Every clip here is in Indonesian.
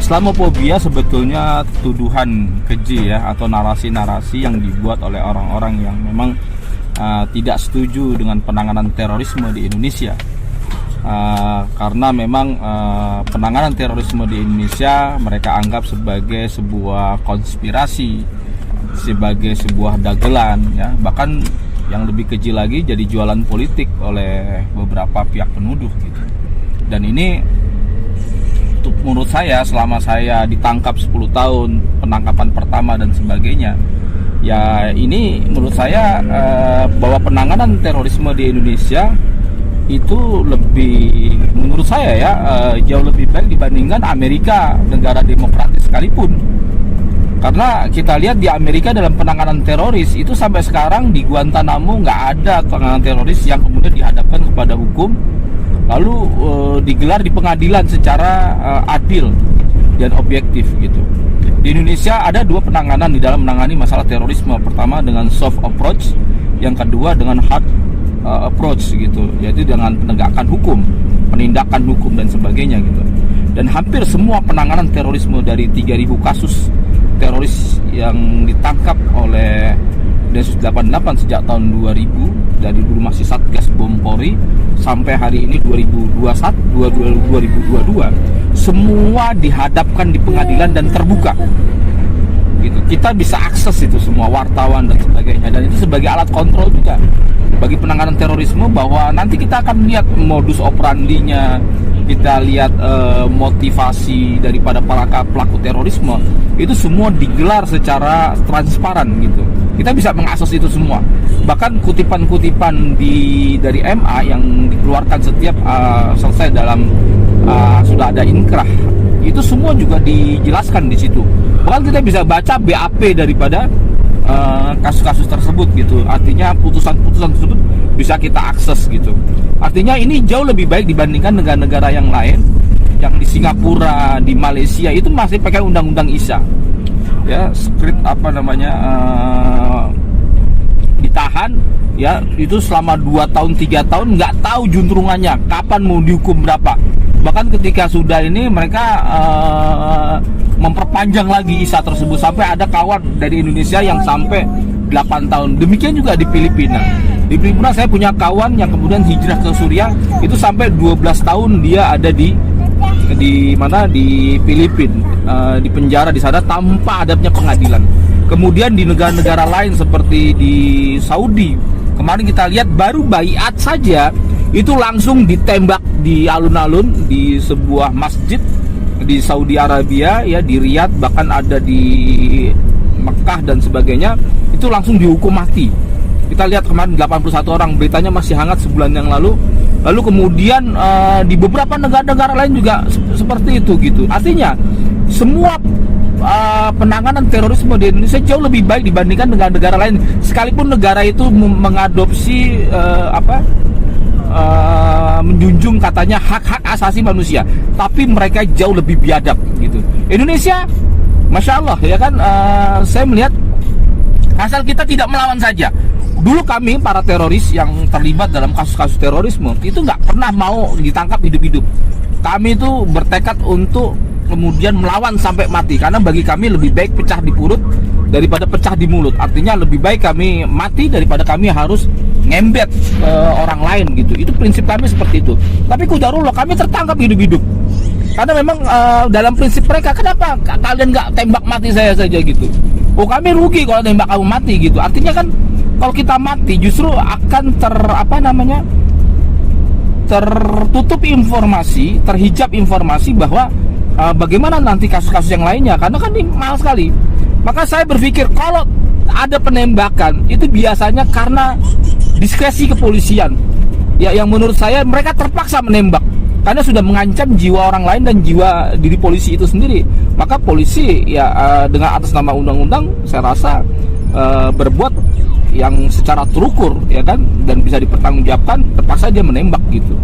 Islamophobia sebetulnya tuduhan keji ya, atau narasi-narasi yang dibuat oleh orang-orang yang memang tidak setuju dengan penanganan terorisme di Indonesia. Karena memang penanganan terorisme di Indonesia mereka anggap sebagai sebuah konspirasi, sebagai sebuah dagelan ya, bahkan yang lebih keji lagi jadi jualan politik oleh beberapa pihak penuduh gitu. Dan ini menurut saya, selama saya ditangkap 10 tahun, penangkapan pertama dan sebagainya, ya ini menurut saya bahwa penanganan terorisme di Indonesia itu lebih, menurut saya ya, jauh lebih baik dibandingkan Amerika, negara demokratis sekalipun. Karena kita lihat di Amerika dalam penanganan teroris itu sampai sekarang di Guantanamo nggak ada penanganan teroris yang kemudian dihadapkan kepada hukum lalu digelar di pengadilan secara adil dan objektif gitu. Di Indonesia ada dua penanganan di dalam menangani masalah terorisme. Pertama dengan soft approach, yang kedua dengan hard approach gitu, yaitu dengan penegakan hukum, penindakan hukum dan sebagainya gitu. Dan hampir semua penanganan terorisme dari 3.000 kasus teroris yang ditangkap oleh Densus 88 sejak tahun 2000, dari dulu masih Satgas Bom Polri sampai hari ini 2022, semua dihadapkan di pengadilan dan terbuka gitu. Kita bisa akses itu semua, wartawan dan sebagainya, dan itu sebagai alat kontrol juga bagi penanganan terorisme, bahwa nanti kita akan lihat modus operandinya, kita lihat motivasi daripada para pelaku terorisme, itu semua digelar secara transparan gitu. Kita bisa mengakses itu semua. Bahkan kutipan-kutipan dari MA yang dikeluarkan setiap selesai dalam sudah ada inkrah, itu semua juga dijelaskan di situ. Bahkan kita bisa baca BAP daripada kasus-kasus tersebut gitu. Artinya putusan-putusan tersebut bisa kita akses gitu. Artinya ini jauh lebih baik dibandingkan negara-negara yang lain, yang di Singapura, di Malaysia itu masih pakai undang-undang ISA. Ya, script apa namanya, ditahan ya, itu selama 2 tahun 3 tahun nggak tahu juntrungannya kapan mau dihukum berapa. Bahkan ketika sudah ini mereka memperpanjang lagi ISA tersebut, sampai ada kawan dari Indonesia yang sampai 8 tahun. Demikian juga di Filipina. Di Filipina saya punya kawan yang kemudian hijrah ke Suriah, itu sampai 12 tahun dia ada di mana, di Filipina, di penjara di sana tanpa adanya pengadilan. Kemudian di negara-negara lain seperti di Saudi, kemarin kita lihat baru baiat saja itu langsung ditembak di alun-alun di sebuah masjid di Saudi Arabia ya, di Riyadh, bahkan ada di Mekah dan sebagainya, itu langsung dihukum mati. Kita lihat kemarin 81 orang, beritanya masih hangat sebulan yang lalu. Lalu kemudian di beberapa negara-negara lain juga seperti itu gitu. Artinya semua penanganan terorisme di Indonesia jauh lebih baik dibandingkan dengan negara lain, sekalipun negara itu mengadopsi menjunjung katanya hak-hak asasi manusia, tapi mereka jauh lebih biadab gitu. Indonesia, masya Allah ya kan, saya melihat asal kita tidak melawan saja. Dulu kami para teroris yang terlibat dalam kasus-kasus terorisme itu nggak pernah mau ditangkap hidup-hidup. Kami itu bertekad untuk kemudian melawan sampai mati, karena bagi kami lebih baik pecah di perut daripada pecah di mulut. Artinya lebih baik kami mati daripada kami harus ngembet orang lain gitu. Itu prinsip kami seperti itu. Tapi kudarullah kami tertangkap hidup-hidup, karena memang dalam prinsip mereka, kenapa kalian nggak tembak mati saya saja gitu. Oh, kami rugi kalau tembak kamu mati gitu. Artinya kan kalau kita mati justru akan tertutup informasi, terhijab informasi bahwa bagaimana nanti kasus-kasus yang lainnya, karena kan ini mahal sekali. Maka saya berpikir kalau ada penembakan itu biasanya karena diskresi kepolisian ya, yang menurut saya mereka terpaksa menembak karena sudah mengancam jiwa orang lain dan jiwa diri polisi itu sendiri. Maka polisi ya dengan atas nama undang-undang saya rasa berbuat yang secara terukur ya kan, dan bisa dipertanggungjawabkan, terpaksa dia menembak gitu.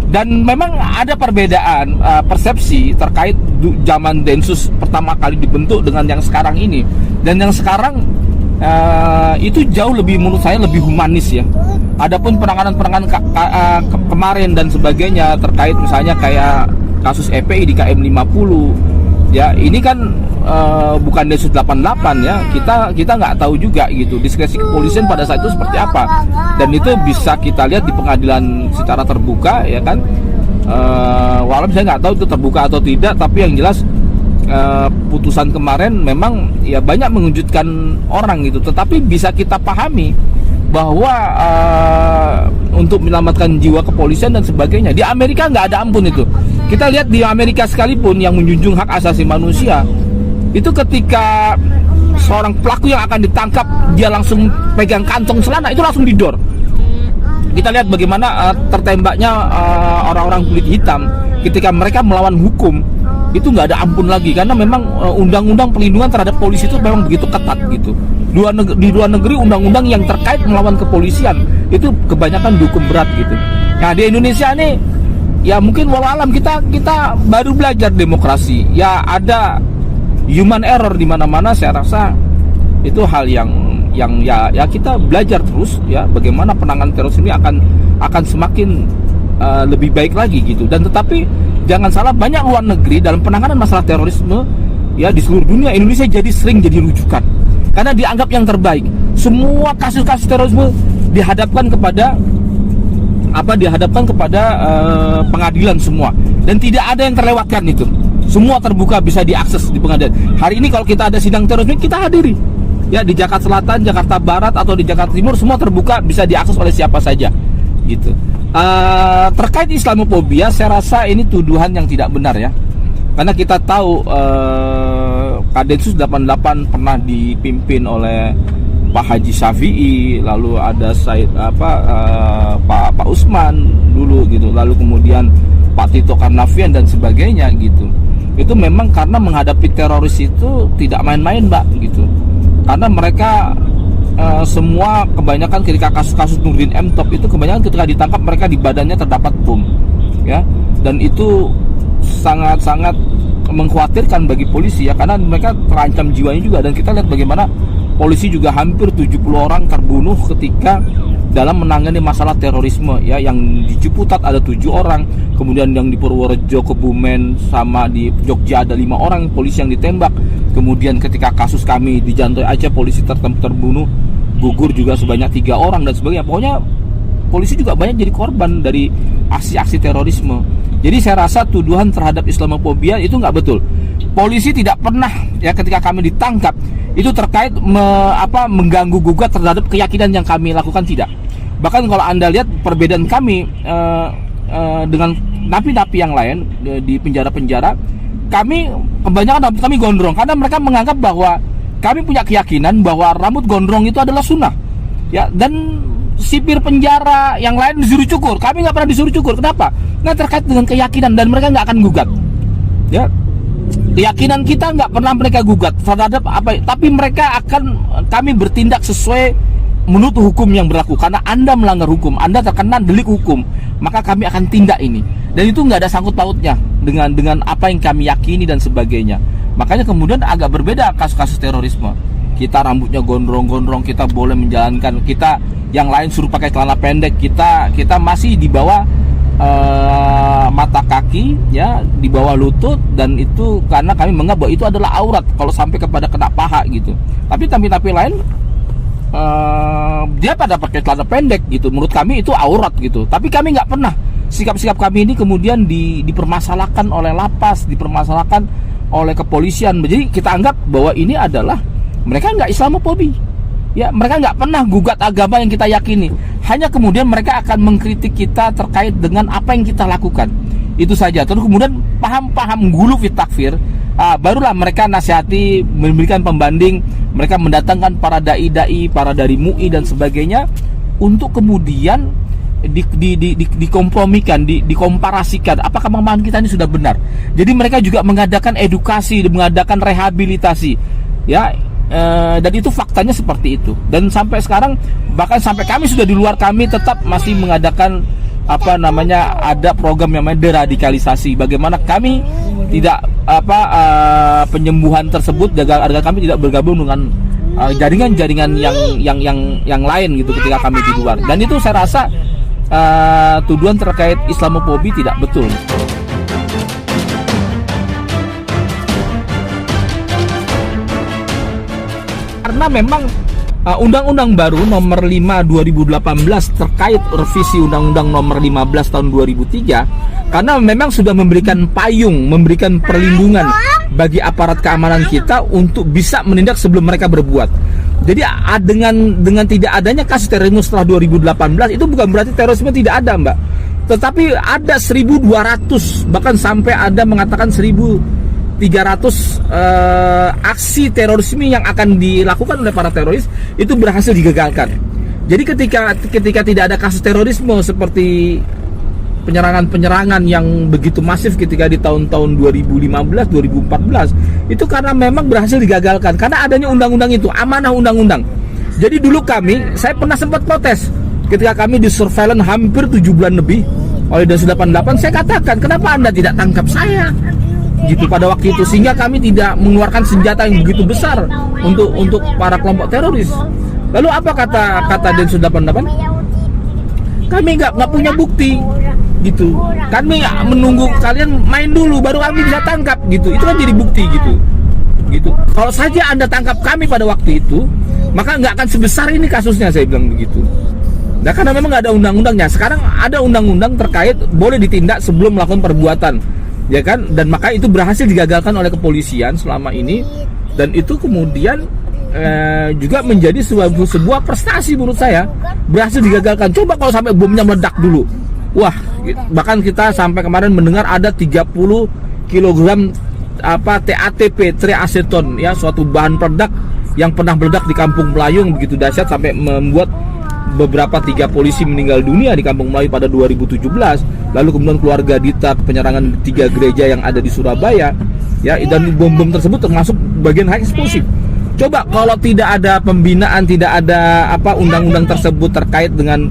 Dan memang ada perbedaan persepsi terkait zaman Densus pertama kali dibentuk dengan yang sekarang ini. Dan yang sekarang itu jauh lebih, menurut saya lebih humanis ya. Adapun penanganan kemarin dan sebagainya terkait misalnya kayak kasus EPI di KM 50, Ya, ini kan bukan Densus 88 ya. Kita nggak tahu juga gitu diskresi kepolisian pada saat itu seperti apa. Dan itu bisa kita lihat di pengadilan secara terbuka ya kan. Walaupun saya nggak tahu itu terbuka atau tidak, tapi yang jelas putusan kemarin memang ya banyak mengejutkan orang gitu. Tetapi bisa kita pahami bahwa untuk menyelamatkan jiwa kepolisian dan sebagainya, di Amerika nggak ada ampun itu. Kita lihat di Amerika sekalipun yang menjunjung hak asasi manusia, itu ketika seorang pelaku yang akan ditangkap, dia langsung pegang kantong celana, itu langsung didor. Kita lihat bagaimana tertembaknya orang-orang kulit hitam ketika mereka melawan hukum, itu nggak ada ampun lagi, karena memang undang-undang pelindungan terhadap polisi itu memang begitu ketat gitu. Di luar negeri undang-undang yang terkait melawan kepolisian itu kebanyakan dihukum berat gitu. Nah, di Indonesia nih ya mungkin walau alam kita baru belajar demokrasi. Ya ada human error di mana-mana. Saya rasa itu hal yang ya kita belajar terus ya bagaimana penanganan terorisme ini akan semakin lebih baik lagi gitu. Dan tetapi jangan salah, banyak luar negeri dalam penanganan masalah terorisme ya di seluruh dunia, Indonesia sering jadi rujukan karena dianggap yang terbaik. Semua kasus-kasus terorisme dihadapkan kepada pengadilan semua, dan tidak ada yang terlewatkan itu. Semua terbuka, bisa diakses di pengadilan. Hari ini kalau kita ada sidang terorisme, kita hadiri ya di Jakarta Selatan, Jakarta Barat atau di Jakarta Timur, semua terbuka, bisa diakses oleh siapa saja gitu. Terkait Islamofobia, saya rasa ini tuduhan yang tidak benar ya, karena kita tahu Densus 88 pernah dipimpin oleh Pak Haji Syafi'i, lalu ada Pak Usman dulu gitu, lalu kemudian Pak Tito Karnavian dan sebagainya gitu. Itu memang karena menghadapi teroris itu tidak main-main, Mbak, gitu. Karena mereka semua kebanyakan ketika kasus-kasus Nurdin M Top itu kebanyakan ketika ditangkap mereka di badannya terdapat bom, ya, dan itu sangat-sangat mengkhawatirkan bagi polisi ya, karena mereka terancam jiwanya juga. Dan kita lihat bagaimana polisi juga hampir 70 orang terbunuh ketika dalam menangani masalah terorisme ya. Yang di Ciputat ada 7 orang, kemudian yang di Purworejo, Kebumen, sama di Jogja ada 5 orang polisi yang ditembak. Kemudian ketika kasus kami di Jantoy Aceh, polisi terbunuh, gugur juga sebanyak 3 orang dan sebagainya. Pokoknya polisi juga banyak jadi korban dari aksi-aksi terorisme. Jadi saya rasa tuduhan terhadap Islamofobia itu nggak betul. Polisi tidak pernah ya ketika kami ditangkap itu terkait mengganggu gugat terhadap keyakinan yang kami lakukan, tidak. Bahkan kalau Anda lihat perbedaan kami dengan napi-napi yang lain di penjara-penjara, kami kebanyakan rambut kami gondrong karena mereka menganggap bahwa kami punya keyakinan bahwa rambut gondrong itu adalah sunnah ya. Dan sipir penjara yang lain disuruh cukur, kami nggak pernah disuruh cukur. Kenapa? Nah, terkait dengan keyakinan, dan mereka nggak akan gugat ya. Keyakinan kita nggak pernah mereka gugat terhadap tapi mereka kami bertindak sesuai menurut hukum yang berlaku. Karena Anda melanggar hukum, Anda terkena delik hukum, maka kami akan tindak ini. Dan itu nggak ada sangkut pautnya dengan apa yang kami yakini dan sebagainya. Makanya kemudian agak berbeda kasus-kasus terorisme. Kita rambutnya gondrong-gondrong, kita boleh menjalankan, kita yang lain suruh pakai celana pendek, kita masih di bawah mata kaki ya, di bawah lutut, dan itu karena kami menganggap bahwa itu adalah aurat kalau sampai kepada kena paha gitu. Tapi napi lain dia pada pakai celana pendek gitu, menurut kami itu aurat gitu. Tapi kami nggak pernah, sikap-sikap kami ini kemudian dipermasalahkan oleh lapas, dipermasalahkan oleh kepolisian. Jadi kita anggap bahwa ini adalah mereka nggak Islamofobi ya, mereka nggak pernah gugat agama yang kita yakini. Hanya kemudian mereka akan mengkritik kita terkait dengan apa yang kita lakukan, itu saja. Terus kemudian paham gulu fit takfir, barulah mereka nasihati, memberikan pembanding, mereka mendatangkan para dai-dai, para dari MUI dan sebagainya, untuk kemudian dikompromikan, dikomparasikan apakah pemahaman kita ini sudah benar. Jadi mereka juga mengadakan edukasi, mengadakan rehabilitasi ya. Dan itu faktanya seperti itu. Dan sampai sekarang, bahkan sampai kami sudah di luar, kami tetap masih mengadakan ada program yang namanya deradikalisasi. Bagaimana kami tidak penyembuhan tersebut agar kami tidak bergabung dengan jaringan-jaringan yang lain gitu ketika kami di luar. Dan itu saya rasa tuduhan terkait Islamofobi tidak betul. karena memang Undang-Undang baru nomor 5 2018 terkait revisi Undang-Undang nomor 15 tahun 2003, karena memang sudah memberikan payung, memberikan perlindungan bagi aparat keamanan kita untuk bisa menindak sebelum mereka berbuat. Jadi dengan tidak adanya kasus terorisme setelah 2018 itu bukan berarti terorisme tidak ada, Mbak. Tetapi ada 1.200, bahkan sampai ada mengatakan 1.300 aksi terorisme yang akan dilakukan oleh para teroris itu berhasil digagalkan. Jadi ketika tidak ada kasus terorisme seperti penyerangan-penyerangan yang begitu masif ketika di tahun-tahun 2015, 2014, itu karena memang berhasil digagalkan karena adanya undang-undang itu, amanah undang-undang. Jadi dulu saya pernah sempat protes ketika kami di surveillance hampir 7 bulan lebih oleh Densus 88. Saya katakan, kenapa Anda tidak tangkap saya? Gitu pada waktu itu, sehingga kami tidak mengeluarkan senjata yang begitu besar untuk para kelompok teroris. Lalu apa kata Densus 88? Kami nggak punya bukti, gitu. Kami menunggu kalian main dulu baru kami bisa tangkap, gitu. Itu kan jadi bukti, gitu. Kalau saja Anda tangkap kami pada waktu itu, maka nggak akan sebesar ini kasusnya, saya bilang begitu. Nah, karena memang nggak ada undang-undangnya. Sekarang ada undang-undang terkait boleh ditindak sebelum melakukan perbuatan, ya kan? Dan maka itu berhasil digagalkan oleh kepolisian selama ini, dan itu kemudian juga menjadi sebuah prestasi menurut saya, berhasil digagalkan. Coba kalau sampai bomnya meledak dulu, wah, bahkan kita sampai kemarin mendengar ada 30 kg TATP, triaceton, ya, suatu bahan peledak yang pernah meledak di Kampung Melayu yang begitu dahsyat sampai membuat beberapa 3 polisi meninggal dunia di Kampung Melayu pada 2017. Lalu kemudian keluarga dita penyerangan 3 gereja yang ada di Surabaya, ya, dan bom-bom tersebut termasuk bagian high explosive. Coba kalau tidak ada pembinaan, tidak ada undang-undang tersebut terkait dengan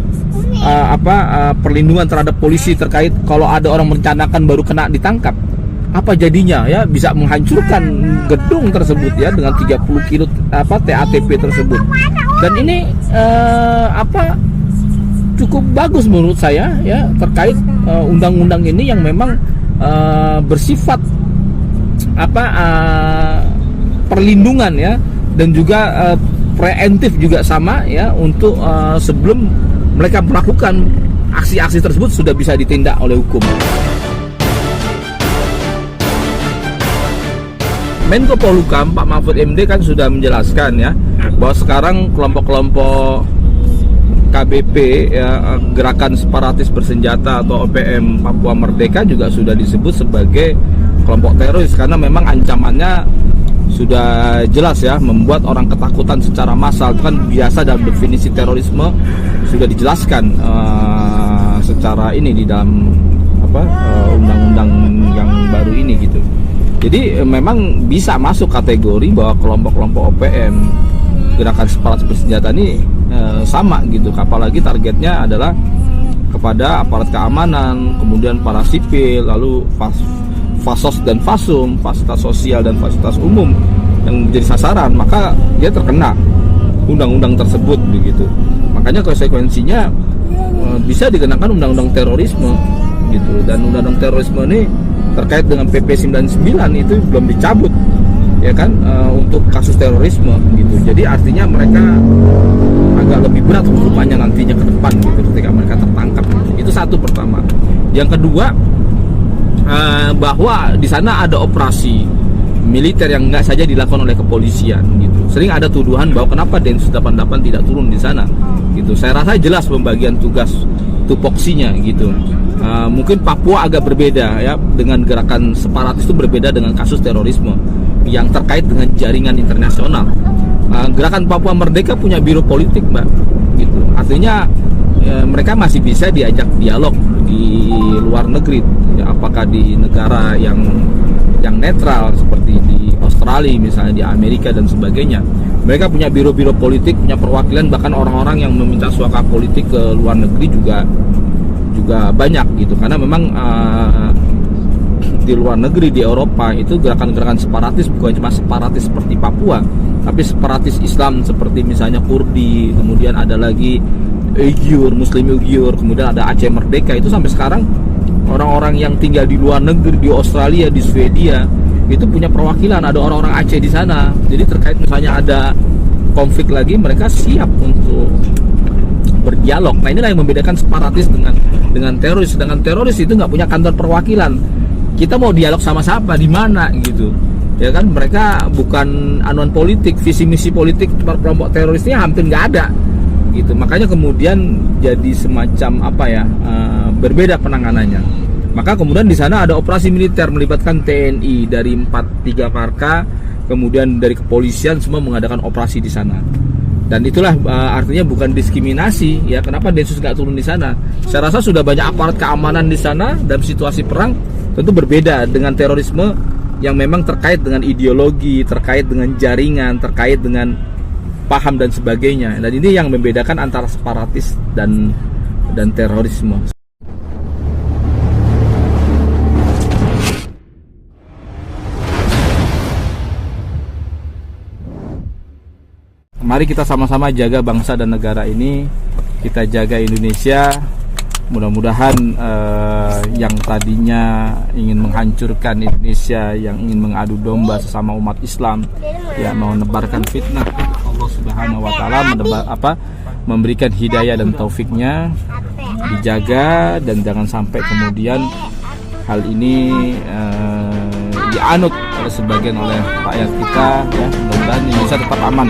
perlindungan terhadap polisi, terkait kalau ada orang merencanakan baru kena ditangkap, apa jadinya, ya, bisa menghancurkan gedung tersebut, ya, dengan 30 kilo TATP tersebut. Dan ini cukup bagus menurut saya, ya, terkait undang-undang ini yang memang bersifat perlindungan, ya, dan juga preemptif juga sama, ya, untuk sebelum mereka melakukan aksi-aksi tersebut sudah bisa ditindak oleh hukum. Menko Polhukam Pak Mahfud MD kan sudah menjelaskan, ya, bahwa sekarang kelompok-kelompok KBP, ya, Gerakan Separatis Bersenjata atau OPM Papua Merdeka juga sudah disebut sebagai kelompok teroris karena memang ancamannya sudah jelas, ya, membuat orang ketakutan secara massal. Itu kan biasa dalam definisi terorisme, sudah dijelaskan secara ini di dalam undang-undang yang baru ini, gitu. Jadi memang bisa masuk kategori bahwa kelompok-kelompok OPM, Gerakan Separatis Bersenjata ini sama, gitu. Apalagi targetnya adalah kepada aparat keamanan, kemudian para sipil, lalu fasos dan fasum, fasilitas sosial dan fasilitas umum yang menjadi sasaran, maka dia terkena undang-undang tersebut, begitu. Makanya konsekuensinya bisa dikenakan undang-undang terorisme, gitu. Dan undang-undang terorisme ini terkait dengan PP 99 itu belum dicabut, ya kan, untuk kasus terorisme, gitu. Jadi artinya mereka agak lebih berat hukumannya nantinya ke depan, gitu, ketika mereka tertangkap, gitu. Itu satu pertama. Yang kedua, bahwa di sana ada operasi militer yang nggak saja dilakukan oleh kepolisian, gitu. Sering ada tuduhan bahwa kenapa Densus 88 tidak turun di sana, gitu. Saya rasa jelas pembagian tugas tupoksinya, gitu. Mungkin Papua agak berbeda, ya, dengan gerakan separatis itu berbeda dengan kasus terorisme yang terkait dengan jaringan internasional. Gerakan Papua Merdeka punya biro politik, Mbak, gitu. Artinya mereka masih bisa diajak dialog di luar negeri, ya, apakah di negara yang netral seperti di Australia misalnya, di Amerika dan sebagainya. Mereka punya biro-biro politik, punya perwakilan, bahkan orang-orang yang meminta suaka politik ke luar negeri juga banyak, gitu. Karena memang di luar negeri, di Eropa itu gerakan-gerakan separatis bukan cuma separatis seperti Papua, tapi separatis Islam seperti misalnya Kurdi, kemudian ada lagi Uyghur, Muslim Uyghur, kemudian ada Aceh Merdeka. Itu sampai sekarang orang-orang yang tinggal di luar negeri, di Australia, di Swedia, itu punya perwakilan, ada orang-orang Aceh di sana. Jadi terkait misalnya ada konflik lagi, mereka siap untuk berdialog. Nah, inilah yang membedakan separatis dengan teroris. Sedangkan teroris itu nggak punya kantor perwakilan. Kita mau dialog sama siapa, di mana gitu, ya kan? Mereka bukan anuan politik, visi misi politik kelompok terorisnya hampir nggak ada gitu. Makanya kemudian jadi semacam berbeda penanganannya. Maka kemudian di sana ada operasi militer melibatkan TNI dari 3 marka, kemudian dari kepolisian semua mengadakan operasi di sana. Dan itulah artinya bukan diskriminasi ya. Kenapa Densus nggak turun di sana? Saya rasa sudah banyak aparat keamanan di sana dalam situasi perang. Tentu berbeda dengan terorisme yang memang terkait dengan ideologi, terkait dengan jaringan, terkait dengan paham dan sebagainya. Dan ini yang membedakan antara separatis dan terorisme. Mari kita sama-sama jaga bangsa dan negara ini. Kita jaga Indonesia. Mudah-mudahan yang tadinya ingin menghancurkan Indonesia, yang ingin mengadu domba sesama umat Islam, ya mau menebarkan fitnah, Allah Subhanahu wa taala memberikan hidayah dan taufiknya, dijaga dan jangan sampai kemudian hal ini dianut oleh sebagian oleh rakyat kita ya. Mudah-mudahan Indonesia tetap aman.